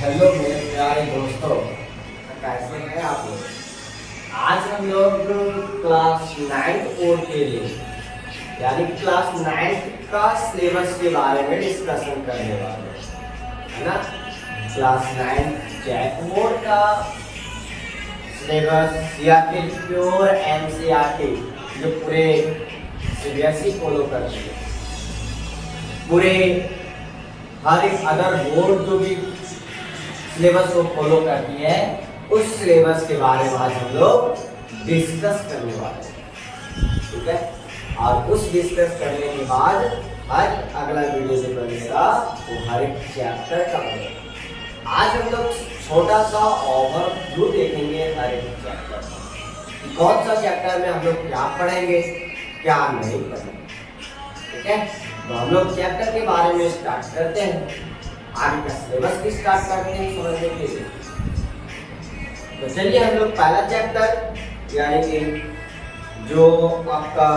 Hello मेरे प्यारे दोस्तों, कैसे हैं आप लोग। आज हम लोग क्लास 9 बोर्ड के लिए यानी क्लास 9 का सिलेबस के बारे में डिस्कशन करने वाले हैं, है ना। क्लास 9 जैक बोर्ड का सिलेबस या फिर प्योर एनसीईआरटी जो पूरे सीबीएसई फॉलो करती है, पूरे हर एक अदर बोर्ड जो भी सिलेबस को फॉलो करती है, उस सिलेबस के बारे में आज हम लोग डिस्कस करने वाले हैं, ठीक है। और उस डिस्कस करने के बाद हर अगला वीडियो जो बनेगा वो हर एक चैप्टर का बनेगा। आज हम लोग छोटा सा ओवरव्यू देखेंगे हर एक चैप्टर का, कौन सा चैप्टर में हम लोग क्या पढ़ेंगे क्या नहीं पढ़ेंगे, ठीक है। तो हम लोग चैप्टर के बारे में स्टार्ट करते हैं, आगे का सिलेबस भी स्टार्ट करते हैं समझने के लिए। तो चलिए हम लोग पहला चैप्टर यानी कि जो आपका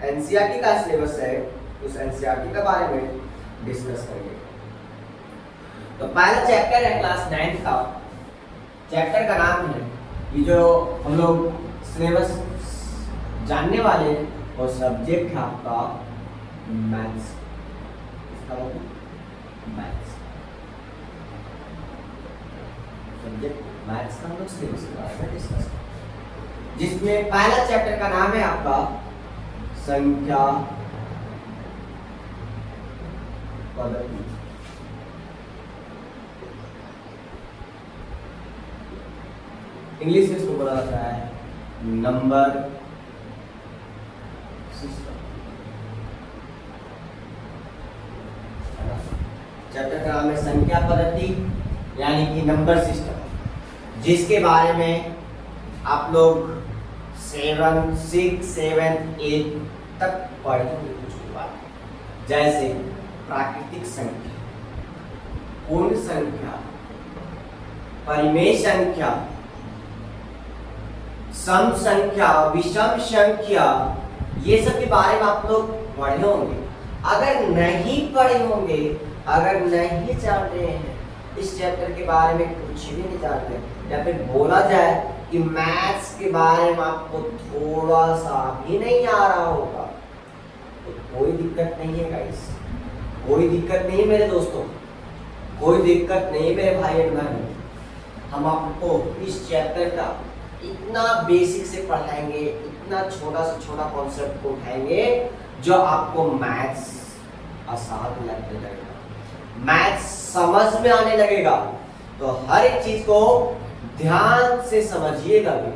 एनसीईआरटी का सिलेबस है उस एनसीईआरटी के बारे में डिस्कस करेंगे। तो पहला चैप्टर है क्लास 9 का, चैप्टर का नाम है ये जो हम लोग सिलेबस जानने वाले और सब्जेक्ट है आपका मैथ्स, इसका मैथ्स सब्जेक्ट मैथ्स का हम लोग सिलेबस के बारे में डिस्कस करेंगे, जिसमें पहला चैप्टर का नाम है आपका संख्या पद्धति। इंग्लिश में इसको बोला जाता है नंबर सिस्टम। चैप्टर का नाम है संख्या पद्धति यानी कि नंबर सिस्टम, जिसके बारे में आप लोग 7, 6, 7, 8 तक पढ़ेंगे कुछ बात, जैसे प्राकृतिक संख्या, पूर्ण संख्या, परिमेय संख्या, सम संख्या, विषम संख्या, ये सब के बारे में आप लोग पढ़े होंगे। अगर नहीं पढ़े होंगे, अगर नहीं जान रहे हैं इस चैप्टर के बारे में, कुछ भी नहीं जानते, या फिर बोला जाए कि मैथ्स के बारे में आपको थोड़ा सा भी नहीं आ रहा होगा, तो कोई दिक्कत नहीं है गाइस, कोई दिक्कत नहीं है मेरे दोस्तों, कोई दिक्कत नहीं मेरे भाई और बहन। हम आपको इस चैप्टर का इतना बेसिक से पढ़ाएंगे, इतना छोटा से छोटा कॉन्सेप्ट को उठाएंगे जो आपको मैथ्स आसान लगने लगेगा, मैथ्स समझ में आने लगेगा। तो हर एक चीज को ध्यान से समझिएगा भी,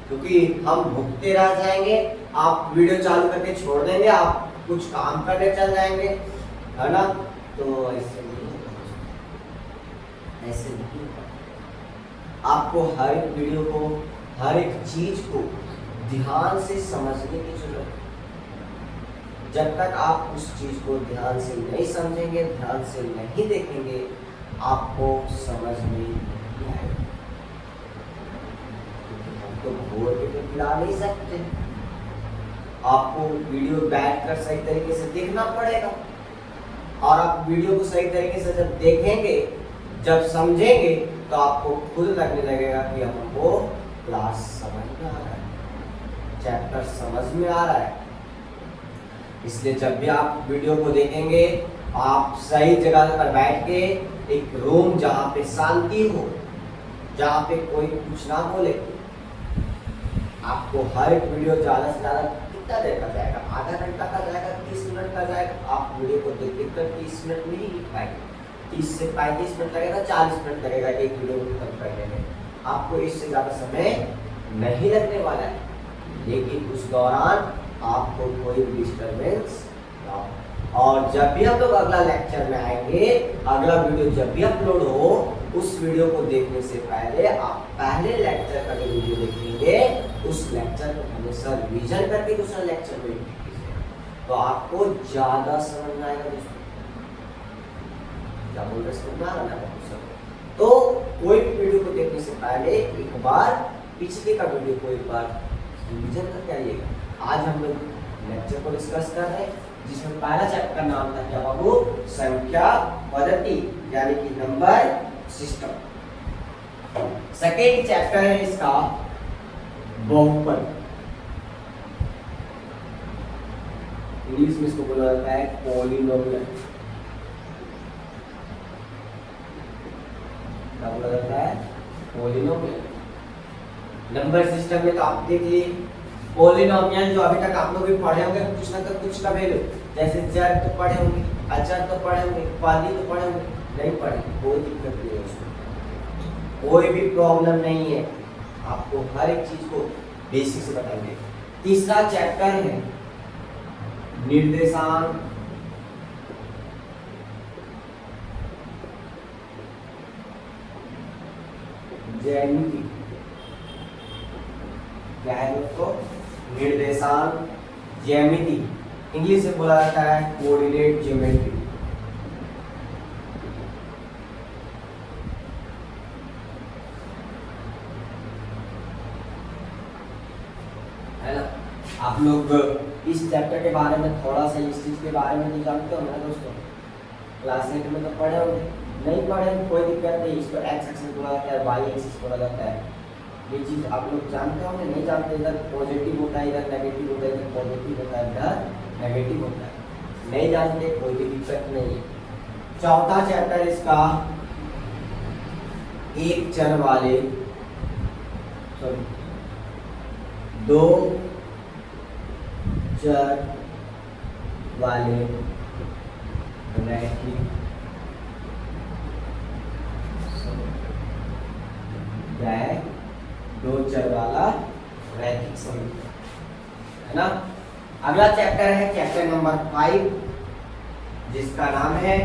क्योंकि हम भुगते रह जाएंगे, आप वीडियो चालू करके छोड़ देंगे, आप कुछ काम करने चल जाएंगे, है ना। तो ऐसे नहीं, ऐसे नहीं, आपको हर एक वीडियो को, हर एक चीज को ध्यान से समझने की जरूरत है। जब तक आप उस चीज को ध्यान से नहीं समझेंगे, ध्यान से नहीं देखेंगे, आपको समझ में नहीं आएगा। हम तो बोर्ड पे गिरा नहीं सकते, आपको वीडियो बैठ कर सही तरीके से देखना पड़ेगा, और आप वीडियो को सही तरीके से जब देखेंगे, जब समझेंगे, तो आपको खुद लगने लगेगा कि हमको क्लास समझ में आ रहा है, चैप्टर समझ में आ रहा है। इसलिए जब भी आप वीडियो को देखेंगे, आप सही जगह पर बैठ के, एक रूम जहाँ पे शांति हो, जहाँ पे कोई कुछ ना बोले, आपको हर एक वीडियो ज़्यादा से ज़्यादा कितना देर का जाएगा, आधा घंटा का जाएगा, 30 मिनट का जाएगा, आप वीडियो को देख कर 30 मिनट में ही लिख पाएंगे, 30 से 35 मिनट लगेगा, 40 मिनट लगेगा एक वीडियो को खत्म करने में, आपको इससे ज़्यादा समय नहीं लगने वाला है। लेकिन उस दौरान आपको कोई भी डिस्टर्बेंस ना हो। और जब भी हम लोग अगला लेक्चर में आएंगे, अगला वीडियो जब भी अपलोड हो, उस वीडियो को देखने से पहले आप पहले लेक्चर का जो वीडियो देखेंगे, उस लेक्चर को हमेशा रिवीजन करके दूसरा लेक्चर में कीजिए, तो आपको ज़्यादा समझ में आएगा दोस्तों। क्या बोल रहे, समझ में आ रहा है? तो कोई भी वीडियो को देखने से पहले एक बार पिछले का वीडियो को एक बार रिवीजन करके आइएगा। आज हम लोग लेक्चर को डिस्कस कर रहे हैं, जिसमें पहला चैप्टर का नाम था क्या बाबू, संख्या पद्धति यानी कि नंबर सिस्टम। सेकेंड चैप्टर है इसका बहुपद, इंग्लिश में इसको बोला जाता है पॉलिनोमियल। क्या बोला जाता है? पॉलिनोमियल। नंबर सिस्टम में तो आप देखिए पॉलिनोमियल जो अभी तक आप लोग भी पढ़े होंगे कुछ ना कुछ का वैल्यू, जैसे चर तो पढ़े होंगे, अचर तो पढ़े होंगे, पाली तो पढ़े होंगे, नहीं पढ़े कोई दिक्कत नहीं है उसमें, कोई भी प्रॉब्लम नहीं है, आपको हर एक चीज को बेसिक से बताएंगे। तीसरा चैप्टर है निर्देशांक, ज्यामिति। क्या है दोस्तों? निर्देशांक ज्यामिति, इंग्लिश में बोला जाता है कोऑर्डिनेट ज्योमेट्री। है ना? आप लोग इस चैप्टर के बारे में थोड़ा सा इस चीज के बारे में नहीं जानते हो ना दोस्तों, क्लास 8 में तो पढ़े होंगे, नहीं पढ़े कोई दिक्कत नहीं, इसको एक्स एक्सिस बोला जाता है, वाई एक्सिस बोला जाता है, ये चीज आप लोग जानते होंगे, नहीं जानते, इधर पॉजिटिव होता है, इधर नेगेटिव होता है, इधर पॉजिटिव होता है, इधर नेगेटिव होता है, नहीं जानते कोई भी दिक्कत नहीं है। चौथा चैप्टर इसका एक चर वाले दो चर वाले रैखिक क्या है? दो चर वाला रैखिक समीकरण, है ना? अगला चैप्टर है चैप्टर नंबर 5 जिसका नाम है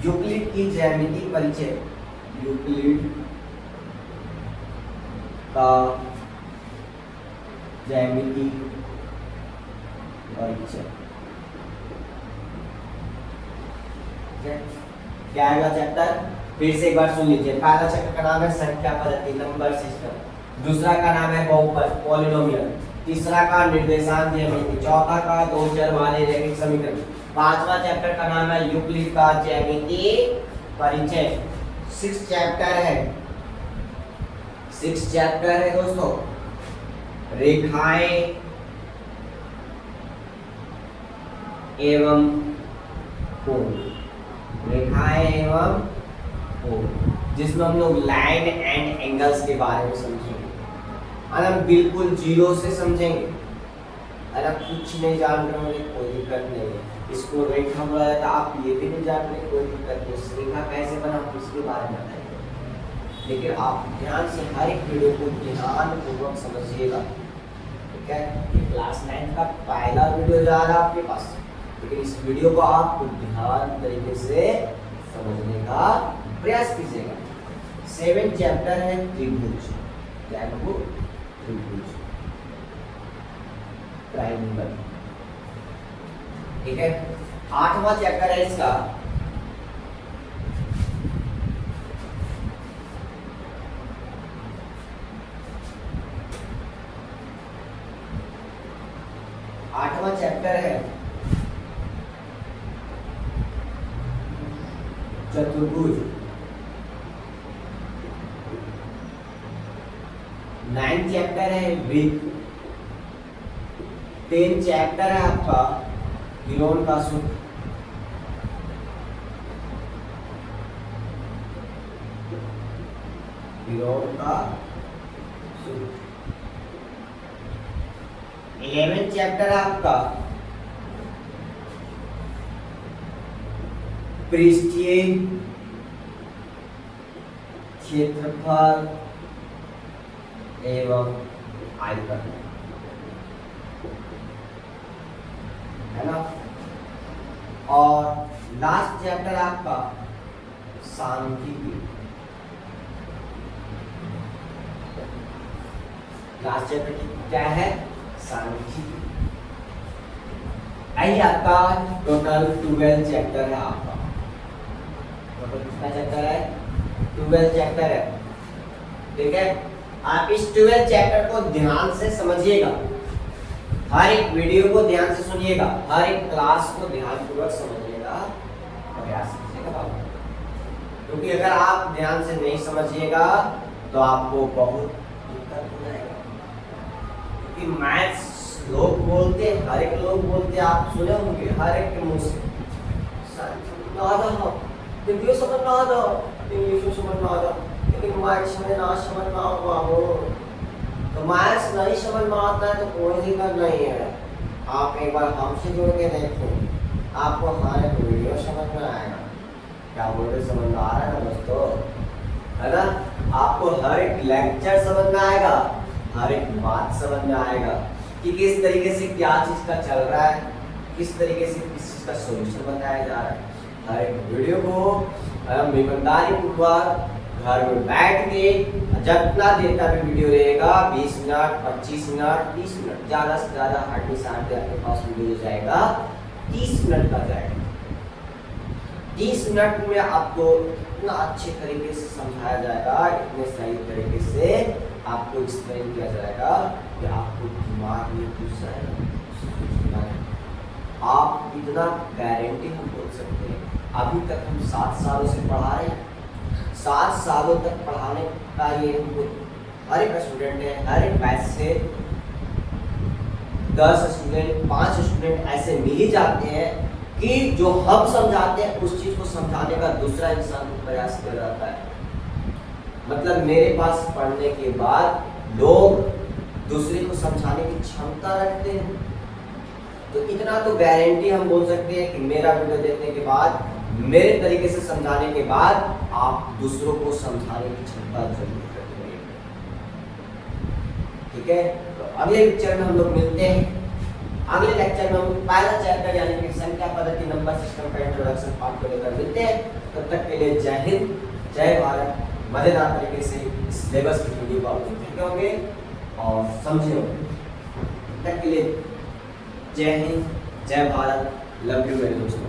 यूक्लिड की ज्यामिति परिचय। यूक्लिड का ज्यामिति परिचय। क्या है चैप्टर? फिर से एक बार सुन लीजिए। पहला चैप्टर का नाम है संख्या पद्धति, नंबर सिस्टम। दूसरा का नाम है बहुपद, पॉलिनोमियल। तीसरा का निर्देशांक ज्यामिति। चौथा का दो चर वाले रैखिक समीकरण। पांचवा चैप्टर का नाम है यूक्लिड का ज्यामिति परिचय। 6 चैप्टर है, 6 चैप्टर है दोस्तों। रेखाएं एवं कोण, रेखाएं एवं कोण, जिसमें हम लोग लाइन एंड एंगल्स के बारे में समझेंगे। हम बिल्कुल जीरो से समझेंगे, अगर कुछ नहीं जान रहे होंगे कोई दिक्कत नहीं है। इसको रेखा बोला जाता है, आप ये भी नहीं जान रहे कोई दिक्कत नहीं, रेखा कैसे बना इसके बारे में बताएंगे। लेकिन आप ध्यान से हर एक वीडियो को ध्यान पूर्वक समझिएगा, ठीक है? ये क्लास 9 का पहला वीडियो जा रहा है आपके पास, लेकिन इस वीडियो को आप ध्यान तरीके से समझने का प्रयास कीजिएगा। 7 चैप्टर है त्रिभुज, क्या है वो? त्रिभुज, ट्रायंगल, ठीक है? 8वां चैप्टर है इसका चैप्टर है चतुर्भुज। 9 चैप्टर है वृत्त। 10 चैप्टर है आपका विलोम का सूत्र। विलोम का सूत्र। 11 चैप्टर है आपका पृष्ठीय क्षेत्रफल एवं आयतन, है ना? और लास्ट चैप्टर आपका सांख्यिकी। लास्ट चैप्टर क्या है? सांख्यिकी। यही आपका टोटल 12 चैप्टर है आपका। टोटल कितना चैप्टर है? 12 चैप्टर है, ठीक है? आप इस 12 चैप्टर को ध्यान से समझिएगा, हर एक वीडियो को ध्यान से सुनिएगा, हर एक क्लास को ध्यानपूर्वक समझिएगा, प्रयास कीजिएगा। क्योंकि अगर आप ध्यान से नहीं समझिएगा तो आपको बहुत दिक्कत हो जाएगा। क्योंकि मैथ्स लोग बोलते हैं, हर एक लोग बोलते हैं, आप सुने होंगे हर एक के मुंह से हिंदी समझ ना आता, इंग्लिश समझ ना आता, लेकिन मैथ्स में ना समझ ना हुआ हो। तो मैथ्स नहीं समझ में आता है तो कोई दिक्कत नहीं है, आप एक बार हमसे जुड़ के देखें, आपको हमारे वीडियो समझ में आएगा। क्या बोल रहे, समझ में आ रहा है ना दोस्तों, है ना? आपको हर एक लेक्चर समझ में आएगा, हर एक बात समझ में आएगा कि किस तरीके से क्या चीज़ का चल रहा है, किस तरीके से किस चीज़ का सोल्यूशन बताया जा रहा है। हर एक वीडियो को हम ईमानदारी पूर्वक घर में बैठ के जितना देर का भी वीडियो रहेगा, 20 मिनट, 25 मिनट, 30 मिनट, ज़्यादा से ज़्यादा हार्डली साथ आपके पास वीडियो जाएगा 30 मिनट का जाएगा। 30 मिनट में आपको इतना अच्छे तरीके से समझाया जाएगा, इतने सही तरीके से आपको एक्सप्लेन किया जाएगा कि आपको दिमाग में घुस जाएगा। आप इतना गारंटी हम बोल सकते हैं, अभी तक हम 7 सालों से पढ़ा रहे हैं, 7 सालों तक पढ़ाने का ये हमको हर एक स्टूडेंट है, हर एक बैच से 10 स्टूडेंट, 5 स्टूडेंट ऐसे मिल ही जाते हैं कि जो हम समझाते हैं उस चीज़ को समझाने का दूसरा इंसान को प्रयास कर रहा है। मतलब मेरे पास पढ़ने के बाद लोग दूसरे को समझाने की क्षमता रखते हैं। तो इतना तो गारंटी हम बोल सकते हैं कि मेरा वीडियो देखने के बाद, मेरे तरीके से समझाने के बाद आप दूसरों को समझाने की क्षमता जरूर रखेंगे। ठीक है, तो अगले लेक्चर में हम लोग मिलते हैं। अगले लेक्चर में हम पहला चैप्टर यानी कि संख्या पद्धति नंबर सिस्टम का इंट्रोडक्शन पार्ट को लेकर मिलते हैं। तब तक के लिए जय हिंद, जय भारत। मजेदार तरीके से सिलेबस की वीडियो को आप देखे होंगे और समझे होंगे। तब तक के लिए जय हिंद, जय भारत, लव यू मेरे दोस्तों।